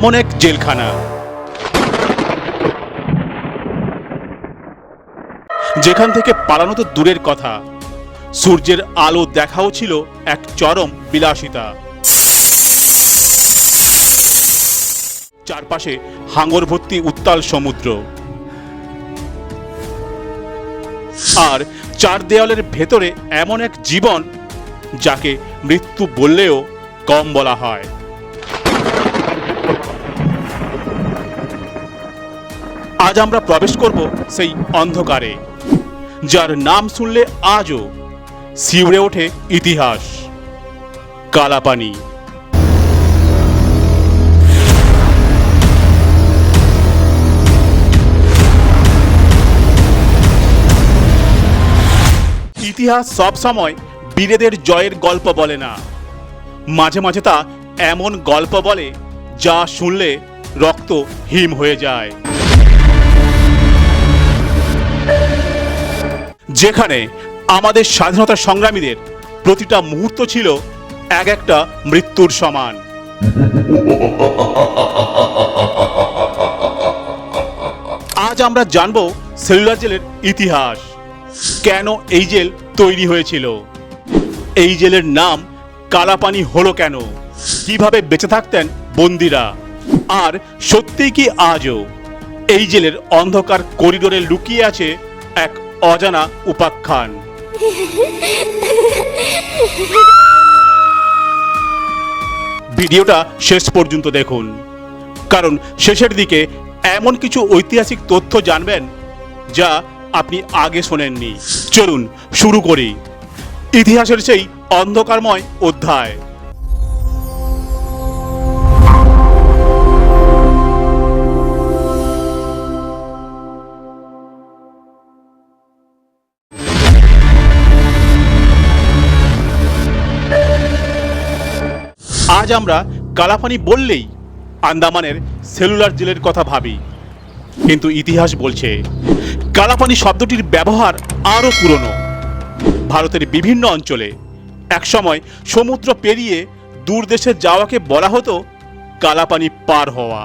এমন এক জেলখানা যেখান থেকে পালানো তো দূরের কথা, সূর্যের আলো দেখাও ছিল এক চরম বিলাসিতা। চারপাশে হাঙর ভর্তি উত্তাল সমুদ্র, আর চার দেয়ালের ভেতরে এমন এক জীবন যাকে মৃত্যু বললেও কম বলা হয়। আজ আমরা প্রবেশ করব সেই অন্ধকারে, যার নাম শুনলে আজও শিউরে ওঠে ইতিহাস, কালাপানি। ইতিহাস সব সময় বীরেদের জয়ের গল্প বলে না, মাঝে মাঝে তা এমন গল্প বলে যা শুনলে রক্ত হিম হয়ে যায়। যেখানে আমাদের স্বাধীনতা সংগ্রামীদের প্রতিটা মুহূর্ত ছিল এক একটা মৃত্যুর সমান। আজ আমরা জানব সেলুলার জেলের ইতিহাস, কেন এই জেল তৈরি হয়েছিল, এই জেলের নাম কালাপানি হলো কেন, কিভাবে বেঁচে থাকতেন বন্দিরা, আর সত্যিই কি আজও এই জেলের অন্ধকার করিডোরে লুকিয়ে আছে এক অজানা উপাখ্যান। ভিডিওটা শেষ পর্যন্ত দেখুন, কারণ শেষের দিকে এমন কিছু ঐতিহাসিক তথ্য জানবেন যা আপনি আগে শোনেননি। চলুন শুরু করি ইতিহাসের সেই অন্ধকারময় অধ্যায়। আজ আমরা কালাপানি বললেই আন্দামানের সেলুলার জেলের কথা ভাবি, কিন্তু ইতিহাস বলছে কালাপানি শব্দটির ব্যবহার আরও পুরনো। ভারতের বিভিন্ন অঞ্চলে একসময় সমুদ্র পেরিয়ে দূর দেশে যাওয়াকে বলা হতো কালাপানি পার হওয়া।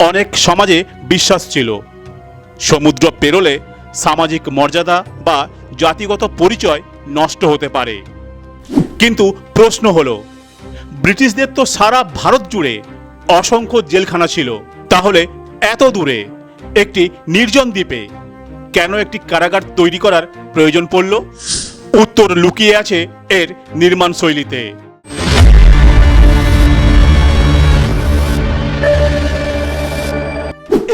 অনেক সমাজে বিশ্বাস ছিল সমুদ্র পেরোলে সামাজিক মর্যাদা বা জাতিগত পরিচয় নষ্ট হতে পারে। কিন্তু প্রশ্ন হলো, ব্রিটিশদের তো সারা ভারত জুড়ে অসংখ্য জেলখানা ছিল, তাহলে এত দূরে একটি নির্জন দ্বীপে কেন একটি কারাগার তৈরি করার প্রয়োজন পড়ল? উত্তর লুকিয়ে আছে এর নির্মাণ শৈলীতে।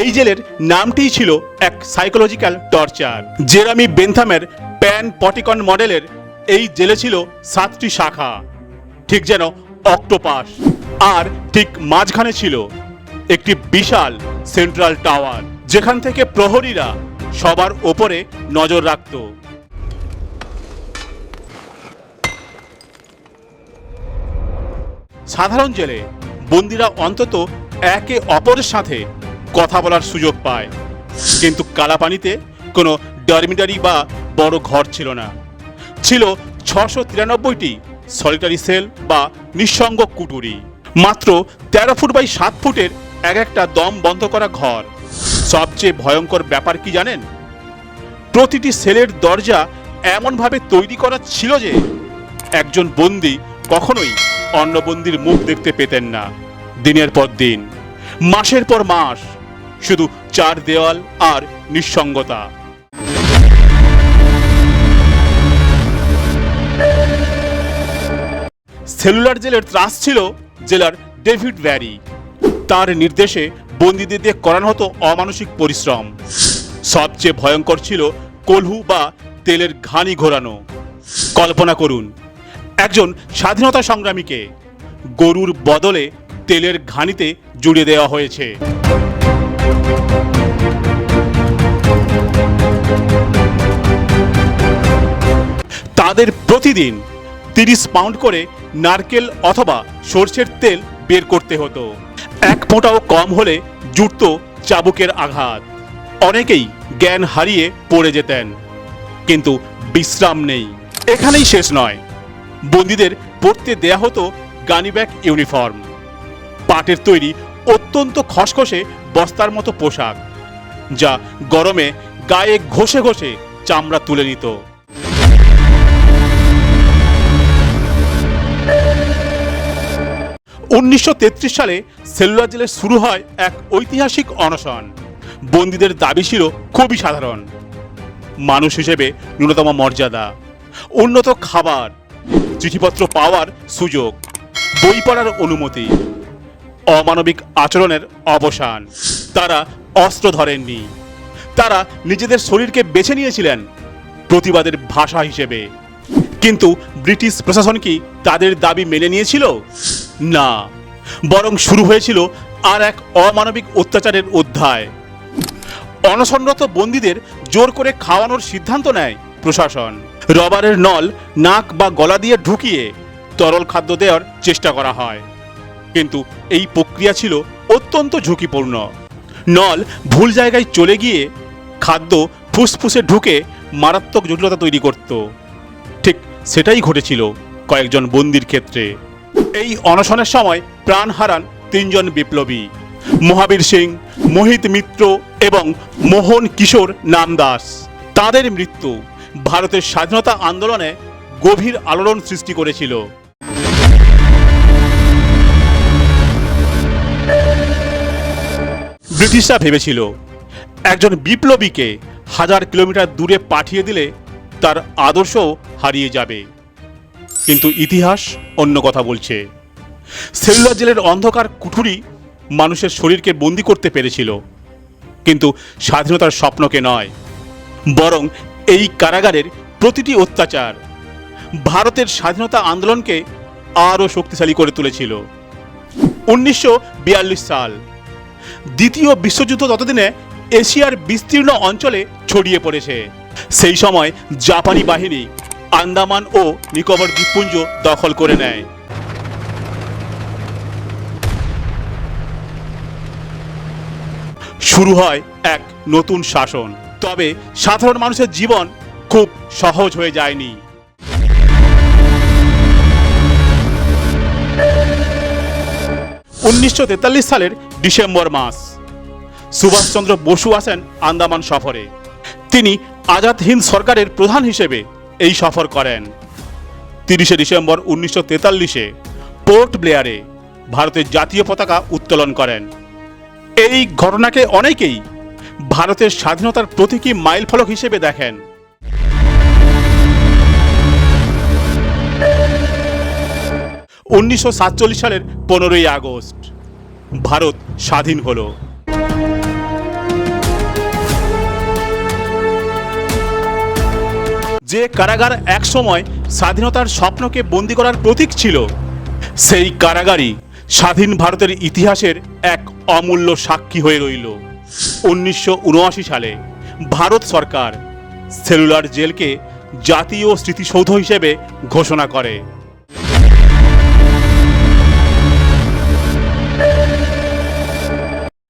এই জেলের নামটিই ছিল এক সাইকোলজিক্যাল টর্চার। জেরামি বেনথামের প্যান পটিকন মডেলের এই জেলে ছিল 7টি শাখা, ঠিক যেন অক্টোপাস, আর ঠিক মাঝখানে ছিল একটি বিশাল সেন্ট্রাল টাওয়ার, যেখান থেকে প্রহরীরা সবার ওপরে নজর রাখত। সাধারণ জেলে বন্দীরা অন্তত একে অপরের সাথে কথা বলার সুযোগ পায়, কিন্তু কালাপানিতে কোনো ডরমিটারি বা বড় ঘর ছিল না। ছিল 693টি সলিটারি সেল বা নিঃসঙ্গ কুটুরি, মাত্র 13 ফুট বাই 7 ফুটের এক একটা দম বন্ধ করা ঘর। সবচেয়ে ভয়ঙ্কর ব্যাপার কি জানেন? প্রতিটি সেলের দরজা এমনভাবে তৈরি করা ছিল যে একজন বন্দী কখনোই অন্য বন্দীর মুখ দেখতে পেতেন না। দিনের পর দিন, মাসের পর মাস, শুধু 4 দেওয়াল আর নিঃসঙ্গতা। সেলুলার জেলের ত্রাস ছিল জেলার ডেভিড ব্যারি। তার নির্দেশে বন্দীদের দিয়ে করানো হতো অমানসিক পরিশ্রম। সবচেয়ে ভয়ঙ্কর ছিল কলহু বা তেলের ঘানি ঘোরানো। কল্পনা করুন, একজন স্বাধীনতা সংগ্রামীকে গরুর বদলে তেলের ঘানিতে জুড়ে দেওয়া হয়েছে। তাদের প্রতিদিন 30 পাউন্ড করে নারকেল অথবা সরষের তেল বের করতে হতো। এক ফোঁটাও কম হলে জুটত চাবুকের আঘাত। অনেকেই জ্ঞান হারিয়ে পড়ে যেতেন, কিন্তু বিশ্রাম নেই। এখানেই শেষ নয়, বন্দীদের পরতে দেয়া হতো গানিব্যাক ইউনিফর্ম, পাটের তৈরি অত্যন্ত খসখসে বস্তার মতো পোশাক, যা গরমে গায়ে ঘষে ঘষে চামড়া তুলে নিত। উনিশশো সালে সেলুলার জেলে শুরু হয় এক ঐতিহাসিক অনশন। বন্দীদের দাবি ছিল খুবই সাধারণ: মানুষ হিসেবে ন্যূনতম মর্যাদা, উন্নত খাবার, চিঠিপত্র পাওয়ার সুযোগ, বই পড়ার অনুমতি, অমানবিক আচরণের অবসান। তারা অস্ত্র ধরেননি, তারা নিজেদের শরীরকে বেছে নিয়েছিলেন প্রতিবাদের ভাষা হিসেবে। কিন্তু ব্রিটিশ প্রশাসন কি তাদের দাবি মেনে নিয়েছিল? না, বরং শুরু হয়েছিল আর এক অমানবিক অত্যাচারের অধ্যায়। অনশনরত বন্দীদের জোর করে খাওয়ানোর সিদ্ধান্ত নেয় প্রশাসন। রবারের নল নাক বা গলা দিয়ে ঢুকিয়ে তরল খাদ্য দেওয়ার চেষ্টা করা হয়, কিন্তু এই প্রক্রিয়া ছিল অত্যন্ত ঝুঁকিপূর্ণ। নল ভুল জায়গায় চলে গিয়ে খাদ্য ফুসফুসে ঢুকে মারাত্মক জটিলতা তৈরি করত। ঠিক সেটাই ঘটেছিল কয়েকজন বন্দীর ক্ষেত্রে। এই অনশনের সময় প্রাণ হারান 3 জন বিপ্লবী: মহাবীর সিং, মোহিত মিত্র এবং মোহন কিশোর নামদাস। তাদের মৃত্যু ভারতের স্বাধীনতা আন্দোলনে গভীর আলোড়ন সৃষ্টি করেছিল। ব্রিটিশরা ভেবেছিল একজন বিপ্লবীকে 1000 কিলোমিটার দূরে পাঠিয়ে দিলে তার আদর্শও হারিয়ে যাবে, কিন্তু ইতিহাস অন্য কথা বলছে। সেলুলার জেলের অন্ধকার কুঠুরি মানুষের শরীরকে বন্দী করতে পেরেছিল, কিন্তু স্বাধীনতার স্বপ্নকে নয়। বরং এই কারাগারের প্রতিটি অত্যাচার ভারতের স্বাধীনতা আন্দোলনকে আরও শক্তিশালী করে তুলেছিল। 1942 সাল, দ্বিতীয় বিশ্বযুদ্ধ ততদিনে এশিয়ার বিস্তীর্ণ অঞ্চলে ছড়িয়ে পড়েছে। সেই সময় জাপানি বাহিনী আন্দামান ও নিকোবর দ্বীপপুঞ্জ দখল করে নেয়। শুরু হয় এক নতুন শাসন। তবে সাধারণ মানুষের জীবন খুব সহজ হয়ে যায়নি। 1943 সালের ডিসেম্বর মাস, সুভাষচন্দ্র বসু আসেন আন্দামান সফরে। তিনি আজাদ হিন্দ সরকারের প্রধান হিসেবে এই সফর করেন। 30 ডিসেম্বর 1943-এ পোর্ট ব্লেয়ারে ভারতের জাতীয় পতাকা উত্তোলন করেন। এই ঘটনাকে অনেকেই ভারতের স্বাধীনতার প্রতীকী মাইলফলক হিসেবে দেখেন। 1947 সালের 15ই আগস্ট ভারত স্বাধীন হলো। যে কারাগার একসময় স্বাধীনতার স্বপ্নকে বন্দী করার প্রতীক ছিল, সেই কারাগারই স্বাধীন ভারতের ইতিহাসের এক অমূল্য সাক্ষী হয়ে রইল। 1979 সালে ভারত সরকার সেলুলার জেলকে জাতীয় স্মৃতিসৌধ হিসেবে ঘোষণা করে।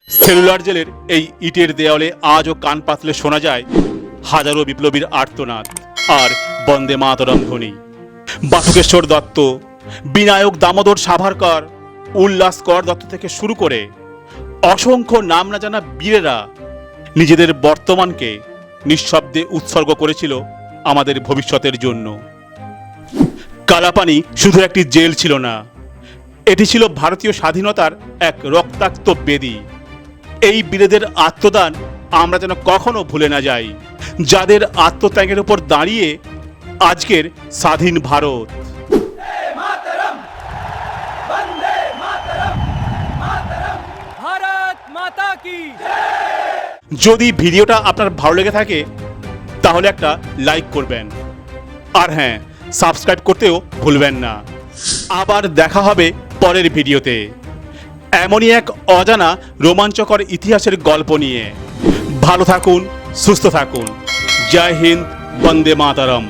সেলুলার জেলের এই ইটের দেওয়ালে আজও কান পাতলে শোনা যায় হাজারো বিপ্লবীর আর্তনাদ আর বন্দে মাতরম ধ্বনি। বাসুকেশ্বর দত্ত, বিনায়ক দামোদর সাভারকর, উল্লাস কর দত্ত থেকে শুরু করে অসংখ্য নাম না জানা বীরেরা নিজেদের বর্তমানকে নিঃশব্দে উৎসর্গ করেছিল আমাদের ভবিষ্যতের জন্য। কালাপানি শুধু একটি জেল ছিল না, এটি ছিল ভারতীয় স্বাধীনতার এক রক্তাক্ত বেদী। এই বীরেদের আত্মদান আমরা যেন কখনো ভুলে না যাই, যাদের আত্মত্যাগের উপর দাঁড়িয়ে আজকের স্বাধীন ভারত। যদি ভিডিওটা আপনার ভালো লেগে থাকে তাহলে একটা লাইক করবেন, আর হ্যাঁ, সাবস্ক্রাইব করতেও ভুলবেন না। আবার দেখা হবে পরের ভিডিওতে এমনই এক অজানা রোমাঞ্চকর ইতিহাসের গল্প নিয়ে। ভালো থাকুন, সুস্থ থাকুন। জয় হিন্দ, বন্দে মাতরম।